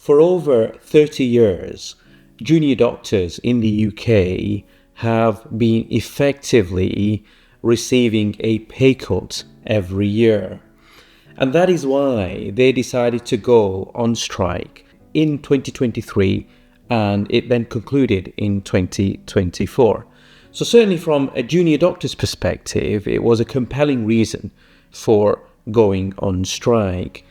for over 30 years, junior doctors in the UK have been effectively receiving a pay cut every year. And that is why they decided to go on strike in 2023, and it then concluded in 2024. So certainly from a junior doctor's perspective, it was a compelling reason for going on strike.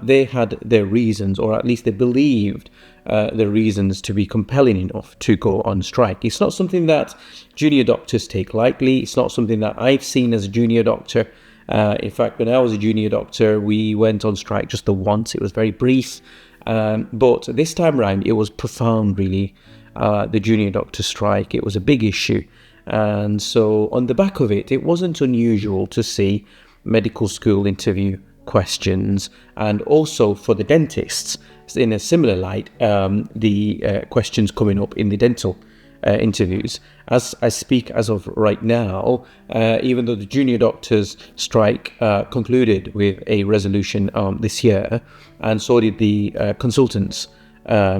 They had their reasons, or at least they believed the reasons to be compelling enough to go on strike. It's not something that junior doctors take lightly. It's not something that I've seen as a junior doctor. In fact, when I was a junior doctor, we went on strike just the once. It was very brief. But this time around, it was profound, really. The junior doctor strike, it was a big issue. And so on the back of it, it wasn't unusual to see medical school interview questions, and also for the dentists, in a similar light, the questions coming up in the dental interviews. As I speak as of right now, even though the junior doctors strike concluded with a resolution this year, and so did the consultants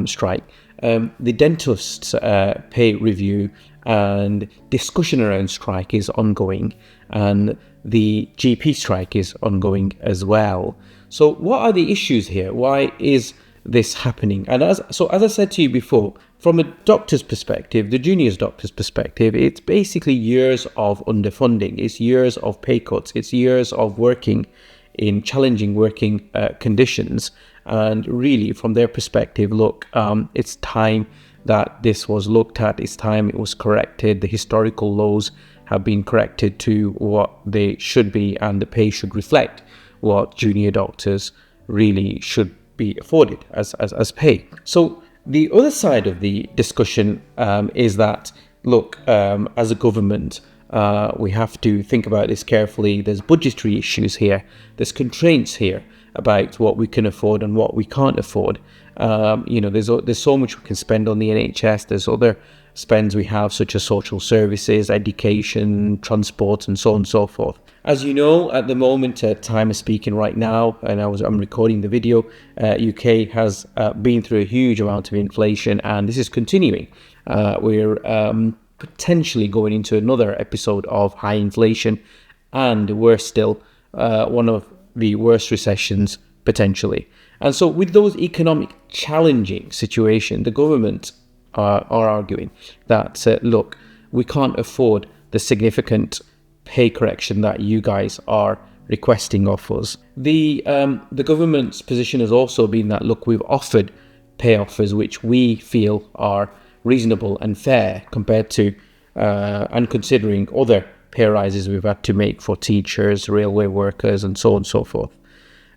strike, the dentists pay review and discussion around strike is ongoing, and the GP strike is ongoing as well. So what are the issues here? Why is this happening? And as I said to you before, from a doctor's perspective, the junior doctor's perspective, it's basically years of underfunding. It's years of pay cuts. It's years of working in challenging working conditions. And really, from their perspective, look, it's time that this was looked at. It's time it was corrected. The historical lows have been corrected to what they should be, and the pay should reflect what junior doctors really should be afforded as pay. So the other side of the discussion is that, look, as a government, we have to think about this carefully. There's budgetary issues here. There's constraints here about what we can afford and what we can't afford. There's so much we can spend on the NHS. There's other spends we have, such as social services, education, transport, and so on and so forth. As you know, at the moment, at time of speaking right now, and I'm recording the video, UK has been through a huge amount of inflation, and this is continuing. We're potentially going into another episode of high inflation, and worse still, one of the worst recessions potentially. And so with those economic challenging situation, the government are arguing that, look, we can't afford the significant pay correction that you guys are requesting of us. The government's position has also been that, look, we've offered pay offers which we feel are reasonable and fair compared to and considering other pay rises we've had to make for teachers, railway workers, and so on and so forth.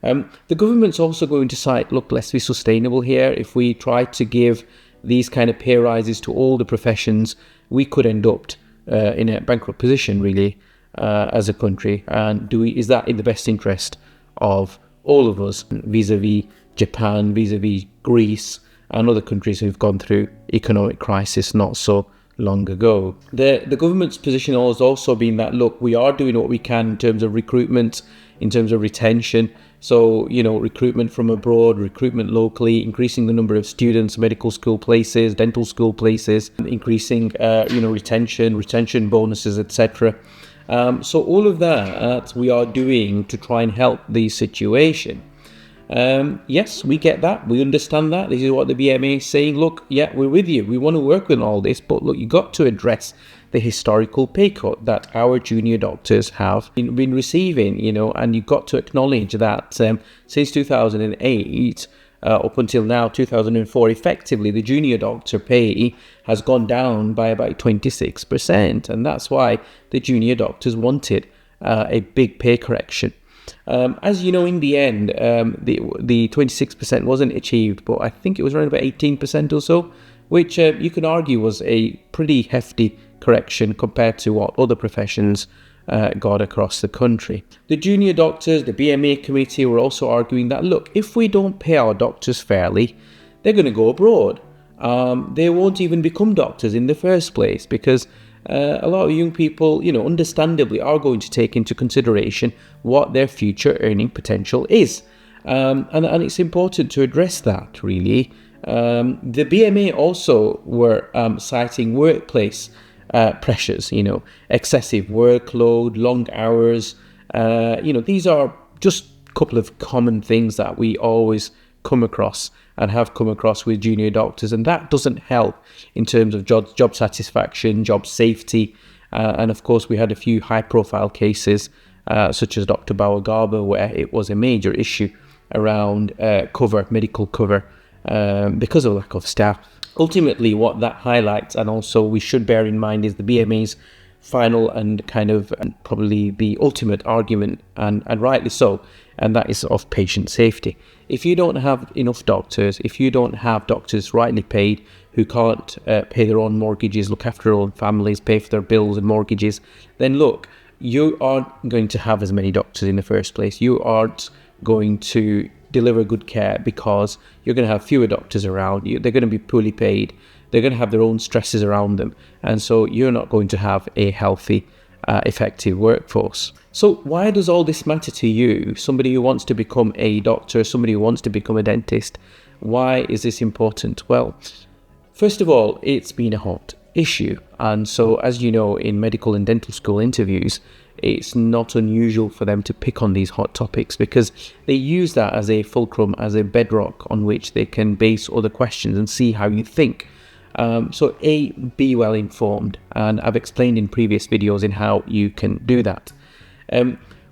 The government's also going to cite, look, let's be sustainable here. If we try to give these kind of pay rises to all the professions, we could end up in a bankrupt position, really, as a country. And is that in the best interest of all of us, vis-a-vis Japan, vis-a-vis Greece, and other countries who've gone through economic crisis not so long ago? The government's position has also been that, look, we are doing what we can in terms of recruitment, in terms of retention. So, recruitment from abroad, recruitment locally, increasing the number of students, medical school places, dental school places, increasing, retention bonuses, etc. So all of that we are doing to try and help the situation. Yes, we get that. We understand that. This is what the BMA is saying. Look, yeah, we're with you. We want to work on all this, but look, you got to address the historical pay cut that our junior doctors have been receiving, and you've got to acknowledge that since 2008 up until now, 2004, effectively the junior doctor pay has gone down by about 26%, and that's why the junior doctors wanted a big pay correction. As you know, in the end, the 26% wasn't achieved, but I think it was around about 18% or so, which you can argue was a pretty hefty correction compared to what other professions got across the country. The junior doctors, the BMA committee, were also arguing that, look, if we don't pay our doctors fairly, they're going to go abroad. They won't even become doctors in the first place, because a lot of young people, understandably are going to take into consideration what their future earning potential is. And it's important to address that, really. The BMA also were citing workplace pressures, excessive workload, long hours. These are just a couple of common things that we always come across and have come across with junior doctors, and that doesn't help in terms of job satisfaction, job safety. And of course, we had a few high-profile cases, such as Dr. Bawa-Garba, where it was a major issue around medical cover, because of lack of staff. Ultimately, what that highlights, and also we should bear in mind, is the BMA's final and kind of probably the ultimate argument, and rightly so, and that is of patient safety. If you don't have enough doctors, if you don't have doctors rightly paid who can't pay their own mortgages, look after their own families, pay for their bills and mortgages, then look, you aren't going to have as many doctors in the first place. You aren't going to deliver good care because you're going to have fewer doctors around you. They're going to be poorly paid. They're going to have their own stresses around them. And so you're not going to have a healthy, effective workforce. So why does all this matter to you? Somebody who wants to become a doctor, somebody who wants to become a dentist. Why is this important? Well, first of all, it's been a hot issue. And so, as you know, in medical and dental school interviews, it's not unusual for them to pick on these hot topics because they use that as a fulcrum, as a bedrock on which they can base other questions and see how you think. So be well informed, and I've explained in previous videos in how you can do that.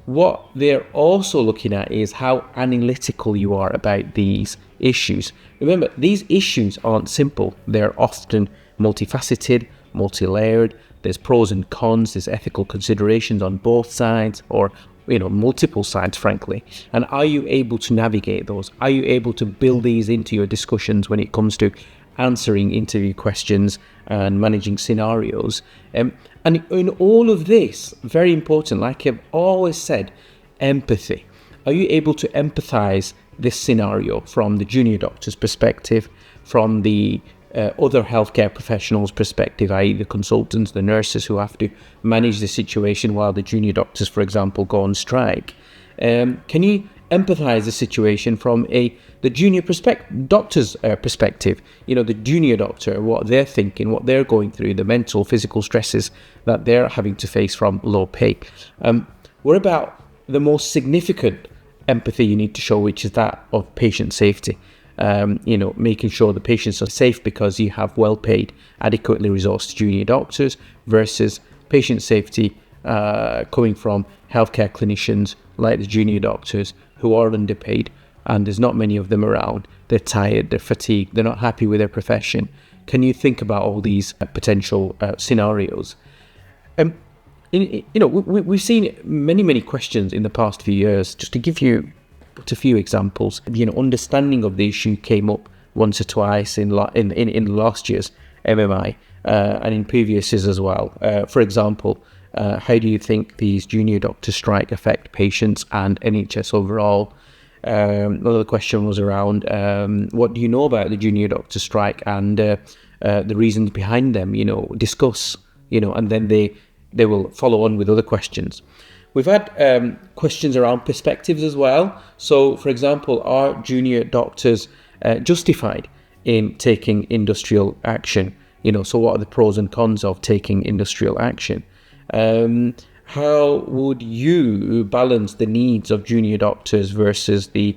What they're also looking at is how analytical you are about these issues. Remember, these issues aren't simple. They're often multifaceted, multi-layered. There's pros and cons, there's ethical considerations on both sides, or multiple sides, frankly. And are you able to navigate those? Are you able to build these into your discussions when it comes to answering interview questions and managing scenarios? And in all of this, very important, like I've always said, empathy. Are you able to empathize this scenario from the junior doctor's perspective, from the other healthcare professionals' perspective, i.e. the consultants, the nurses who have to manage the situation while the junior doctors, for example, go on strike? Can you empathize the situation from the junior doctor's perspective? The junior doctor, what they're thinking, what they're going through, the mental, physical stresses that they're having to face from low pay. What about the most significant empathy you need to show, which is that of patient safety? Making sure the patients are safe because you have well-paid, adequately resourced junior doctors versus patient safety coming from healthcare clinicians like the junior doctors who are underpaid, and there's not many of them around. They're tired, they're fatigued, they're not happy with their profession. Can you think about all these potential scenarios? We've seen many questions in the past few years. Just to give you a few examples, understanding of the issue came up once or twice in last year's MMI and in previous years as well. For example, how do you think these junior doctor strike affect patients and NHS overall? Another question was around what do you know about the junior doctor strike and the reasons behind them? Discuss. And then they will follow on with other questions. We've had questions around perspectives as well. So, for example, are junior doctors justified in taking industrial action? So what are the pros and cons of taking industrial action? How would you balance the needs of junior doctors versus the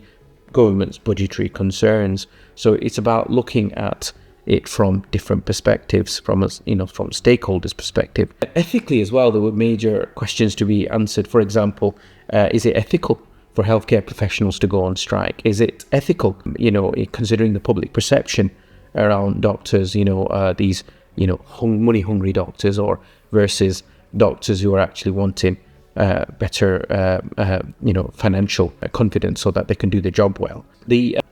government's budgetary concerns? So it's about looking at it from different perspectives, from stakeholders' perspective. Ethically as well, there were major questions to be answered. For example, is it ethical for healthcare professionals to go on strike? Is it ethical, considering the public perception around doctors, these, money-hungry doctors, or versus doctors who are actually wanting better, financial confidence so that they can do the job well.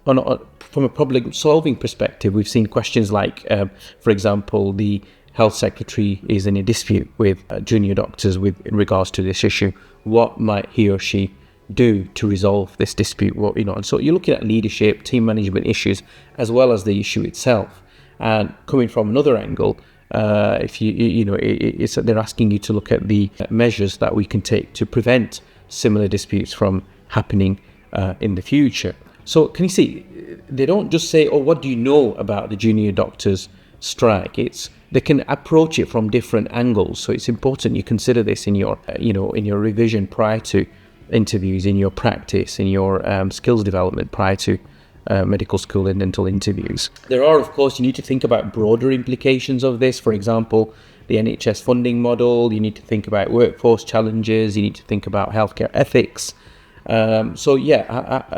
From a problem-solving perspective, we've seen questions like, for example, the health secretary is in a dispute with junior doctors in regards to this issue. What might he or she do to resolve this dispute? And so you're looking at leadership, team management issues, as well as the issue itself. And coming from another angle, they're asking you to look at the measures that we can take to prevent similar disputes from happening in the future. So can you see, they don't just say, oh, what do you know about the junior doctors strike? They can approach it from different angles. So it's important you consider this in your, in your revision prior to interviews, in your practice, in your skills development prior to medical school and dental interviews. There are, of course, you need to think about broader implications of this. For example, the NHS funding model. You need to think about workforce challenges. You need to think about healthcare ethics. I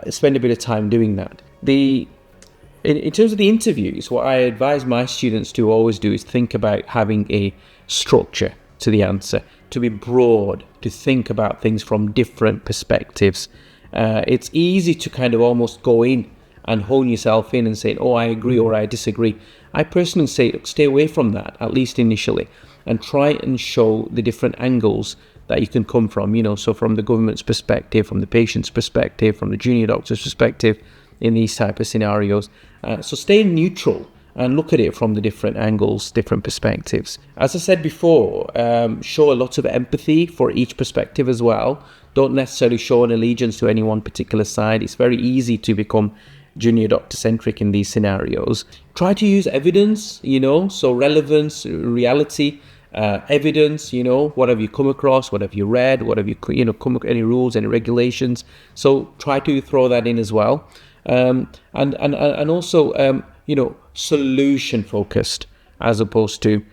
spend a bit of time doing that. In terms of the interviews, what I advise my students to always do is think about having a structure to the answer, to be broad, to think about things from different perspectives. It's easy to kind of almost go in and hone yourself in and say, oh, I agree or I disagree. I personally say, stay away from that, at least initially, and try and show the different angles that you can come from, so from the government's perspective, from the patient's perspective, from the junior doctor's perspective in these type of scenarios. So stay neutral and look at it from the different angles, different perspectives. As I said before, show a lot of empathy for each perspective as well. Don't necessarily show an allegiance to any one particular side. It's very easy to become junior doctor centric in these scenarios. Try to use evidence, so relevance, reality, evidence, what have you come across, what have you read, what have you come across, any rules, any regulations. So try to throw that in as well. And also, solution focused as opposed to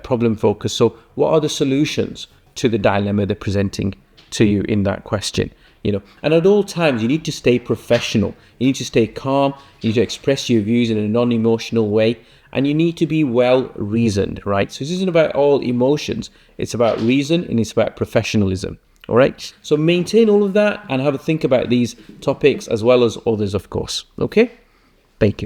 problem focused. So what are the solutions to the dilemma they're presenting to you in that question? And at all times you need to stay professional. You need to stay calm. You need to express your views in a non-emotional way, and you need to be well reasoned, right? So this isn't about all emotions. It's about reason and it's about professionalism. All right. So maintain all of that and have a think about these topics as well as others, of course. Okay. Thank you.